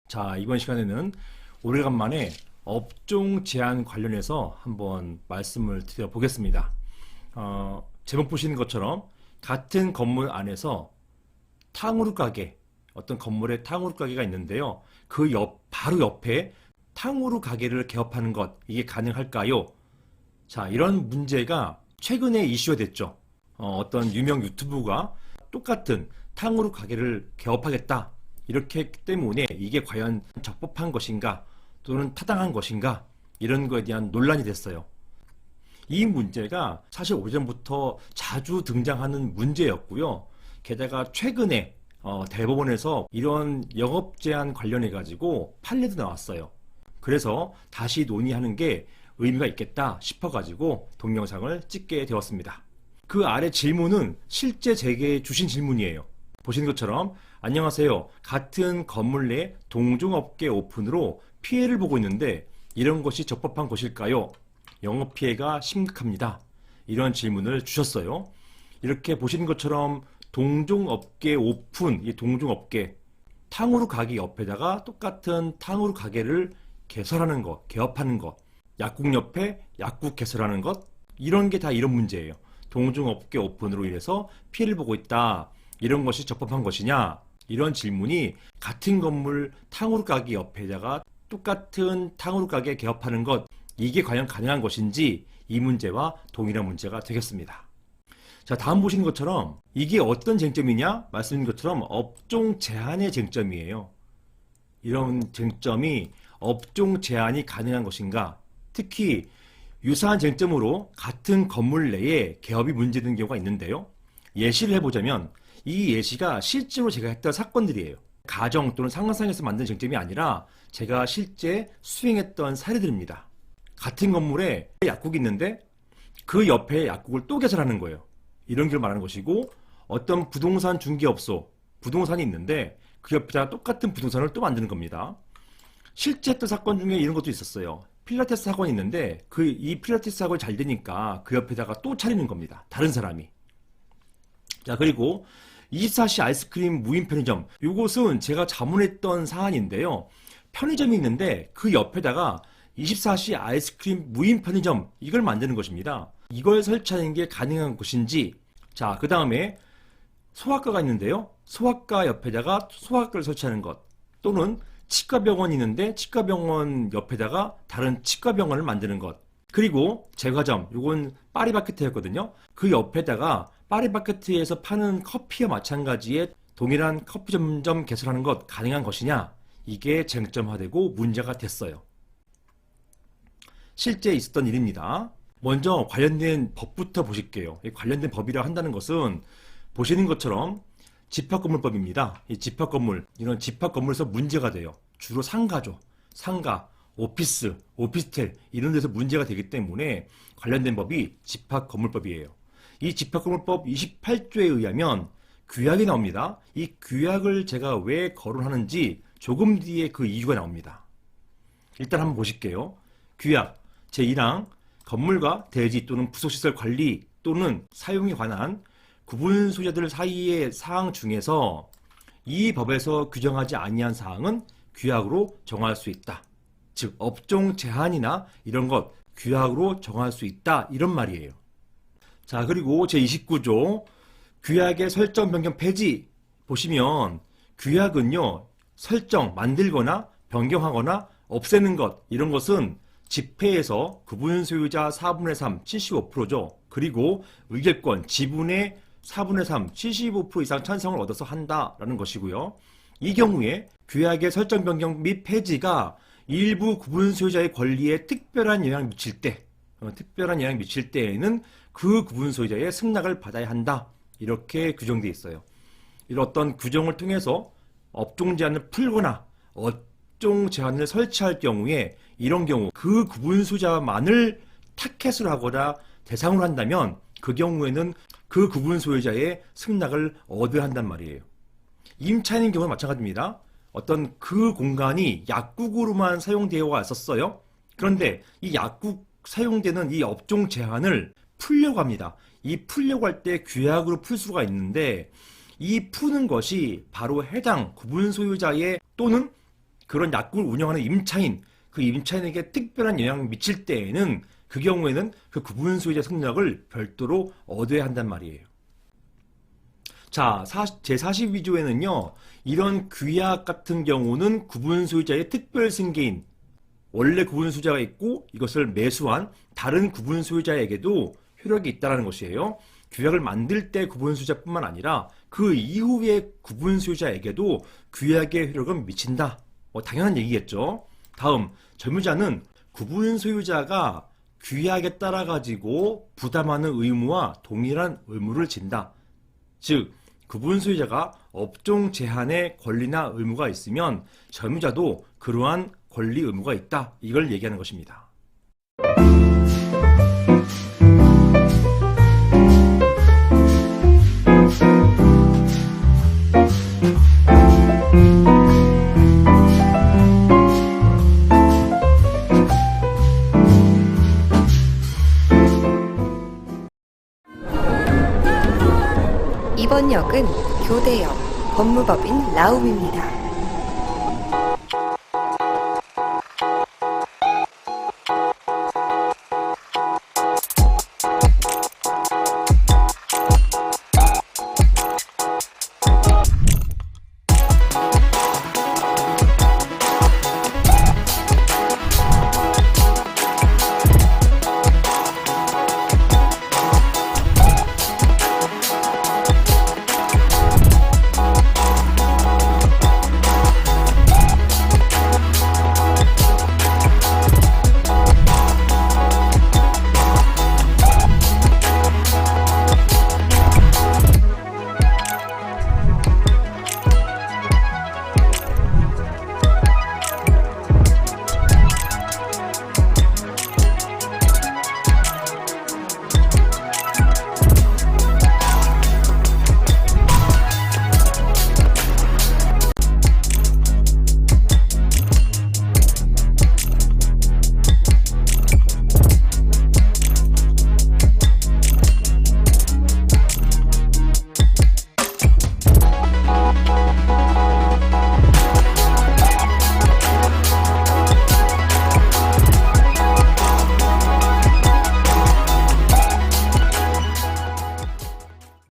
자, 이번 시간에는 오래간만에 업종 제한 관련해서 한번 말씀을 드려보겠습니다. 제목 보시는 것처럼 같은 건물 안에서 탕후루 가게, 어떤 건물에 탕후루 가게가 있는데요. 바로 옆에 탕후루 가게를 개업하는 것, 이게 가능할까요? 자, 이런 문제가 최근에 이슈가 됐죠. 어떤 유명 유튜브가 똑같은 탕후루 가게를 개업하겠다, 이렇게 했기 때문에 이게 과연 적법한 것인가 또는 타당한 것인가, 이런 거에 대한 논란이 됐어요. 이 문제가 사실 오래전부터 자주 등장하는 문제였고요. 게다가 최근에 대법원에서 이런 영업 제한 관련해 가지고 판례도 나왔어요. 그래서 다시 논의하는 게 의미가 있겠다 싶어 가지고 동영상을 찍게 되었습니다. 그 아래 질문은 실제 제게 주신 질문이에요. 보시는 것처럼, 안녕하세요. 같은 건물 내 동종업계 오픈으로 피해를 보고 있는데 이런 것이 적법한 것일까요? 영업 피해가 심각합니다. 이런 질문을 주셨어요. 이렇게 보시는 것처럼 동종업계 오픈, 이 동종업계, 탕후루 가게 옆에다가 똑같은 탕후루 가게를 개설하는 것, 개업하는 것, 약국 옆에 약국 개설하는 것, 이런 게 다 이런 문제예요. 동종업계 오픈으로 인해서 피해를 보고 있다. 이런 것이 적법한 것이냐? 이런 질문이 같은 건물 탕후루 가게 옆에다가 똑같은 탕후루 가게 개업하는 것, 이게 과연 가능한 것인지, 이 문제와 동일한 문제가 되겠습니다. 자, 다음 보시는 것처럼 이게 어떤 쟁점이냐? 말씀드린 것처럼 업종 제한의 쟁점이에요. 이런 쟁점이 업종 제한이 가능한 것인가? 특히 유사한 쟁점으로 같은 건물 내에 개업이 문제되는 경우가 있는데요. 예시를 해보자면 이 예시가 실제로 제가 했던 사건들이에요. 가정 또는 상관상에서 만든 쟁점이 아니라 제가 실제 수행했던 사례들입니다. 같은 건물에 약국이 있는데 그 옆에 약국을 또 개설하는 거예요. 이런 걸 말하는 것이고, 어떤 부동산 중개업소, 부동산이 있는데 그 옆에다 똑같은 부동산을 또 만드는 겁니다. 실제 했던 사건 중에 이런 것도 있었어요. 필라테스 학원이 있는데 이 필라테스 학원이 잘 되니까 그 옆에다가 또 차리는 겁니다. 다른 사람이. 자, 그리고 24시 아이스크림 무인 편의점. 이곳은 제가 자문했던 사안인데요. 편의점이 있는데 그 옆에다가 24시 아이스크림 무인 편의점, 이걸 만드는 것입니다. 이걸 설치하는 게 가능한 것인지. 자, 그 다음에 소아과가 있는데요. 소아과 옆에다가 소아과를 설치하는 것, 또는 치과병원이 있는데 치과병원 옆에다가 다른 치과병원을 만드는 것, 그리고 제과점, 이건 파리바게트였거든요. 그 옆에다가 파리바게트에서 파는 커피와 마찬가지의 동일한 커피 전문점 개설하는 것 가능한 것이냐, 이게 쟁점화되고 문제가 됐어요. 실제 있었던 일입니다. 먼저 관련된 법부터 보실게요. 이 관련된 법이라 한다는 것은 보시는 것처럼 집합건물법입니다. 이 집합건물, 이런 집합건물에서 문제가 돼요. 주로 상가죠. 상가, 오피스, 오피스텔, 이런 데서 문제가 되기 때문에 관련된 법이 집합건물법이에요. 이 집합건물법 28조에 의하면 규약이 나옵니다. 이 규약을 제가 왜 거론하는지 조금 뒤에 그 이유가 나옵니다. 일단 한번 보실게요. 규약 제1항, 건물과 대지 또는 부속시설 관리 또는 사용에 관한 구분 소유자들 사이의 사항 중에서 이 법에서 규정하지 아니한 사항은 규약으로 정할 수 있다. 즉, 업종 제한이나 이런 것 규약으로 정할 수 있다, 이런 말이에요. 자, 그리고 제29조 규약의 설정 변경 폐지 보시면, 규약은요, 설정, 만들거나 변경하거나 없애는 것, 이런 것은 집회에서 구분 소유자 4분의 3, 75%죠. 그리고 의결권, 지분의 4분의 3, 75% 이상 찬성을 얻어서 한다라는 것이고요. 이 경우에 규약의 설정 변경 및 폐지가 일부 구분 소유자의 권리에 특별한 영향을 미칠 때에는 그 구분 소유자의 승낙을 받아야 한다, 이렇게 규정되어 있어요. 이런 어떤 규정을 통해서 업종 제한을 풀거나 업종 제한을 설치할 경우에, 이런 경우 그 구분 소유자만을 타켓을 하거나 대상으로 한다면 그 경우에는 그 구분 소유자의 승낙을 얻어야 한단 말이에요. 임차인의 경우는 마찬가지입니다. 어떤 그 공간이 약국으로만 사용되어 왔었어요. 그런데 이 약국 사용되는 이 업종 제한을 풀려고 합니다. 이 풀려고 할 때 규약으로 풀 수가 있는데, 이 푸는 것이 바로 해당 구분 소유자의 또는 그런 약국을 운영하는 임차인, 그 임차인에게 특별한 영향을 미칠 때에는 그 경우에는 그 구분 소유자 승낙을 별도로 얻어야 한단 말이에요. 자, 제42조에는요, 이런 규약 같은 경우는 구분 소유자의 특별 승계인, 원래 구분 소유자가 있고 이것을 매수한 다른 구분 소유자에게도 효력이 있다는 것이에요. 규약을 만들 때 구분 소유자뿐만 아니라 그 이후의 구분 소유자에게도 규약의 효력은 미친다. 당연한 얘기겠죠. 다음, 점유자는 구분 소유자가 규약에 따라 가지고 부담하는 의무와 동일한 의무를 진다. 즉, 구분 소유자가 업종 제한의 권리나 의무가 있으면 점유자도 그러한 권리 의무가 있다. 이걸 얘기하는 것입니다. 이번 역은 교대역 법무법인 라움입니다.